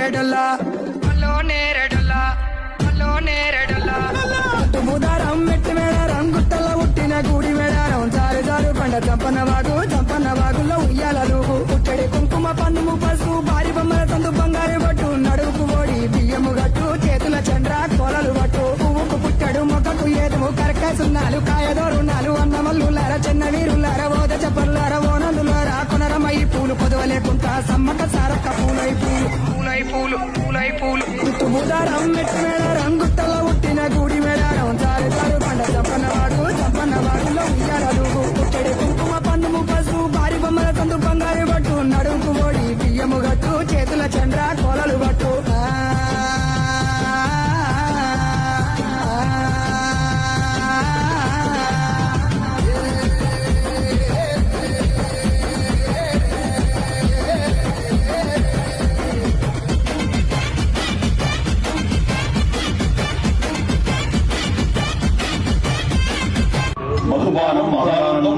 నేరడల్లా తుమ్ముదారం మెట్టి మేడారం గుట్టల్లో పుట్టిన గూడి మేడారం జారు జారు పండ చంపన్న వాగుల్లో ఉయ్యాలలు పుట్టడి కుంకుమ పన్నుము పసుపు భారీ బొమ్మల తందు బంగారు పట్టు నడువుకు ఓడి బియ్యము గట్టు చేతుల చంద్ర కోలలు పట్టు పువ్వుకు పుట్టడు మొక్కకు ఏదుము కరకాయ సున్నాలు కాయదోరున్నాలు అన్నమల్లులార చిన్న వీరులార ఓద చెప్పర్లార ఓనందులార కొనరమయ్యి పూలు పొదవ లేకుండా సమ్మక సారక్క పూలై పూలు తుమ్ముదారం మెట్టి మేడారం గుట్టల్లో పుట్టిన గూడి మేడారం జారు జారు పండ చంపన్న వాగుల్లో ఉయ్యాలలు పుట్టడి కుంకుమ పన్నుము పసుపు భారీ బొమ్మల తందు బంగారు పట్టు నడువుకు ఓడి బియ్యము గట్టు చేతుల చంద్ర కోలలు పట్టు మధుపానం మహానందం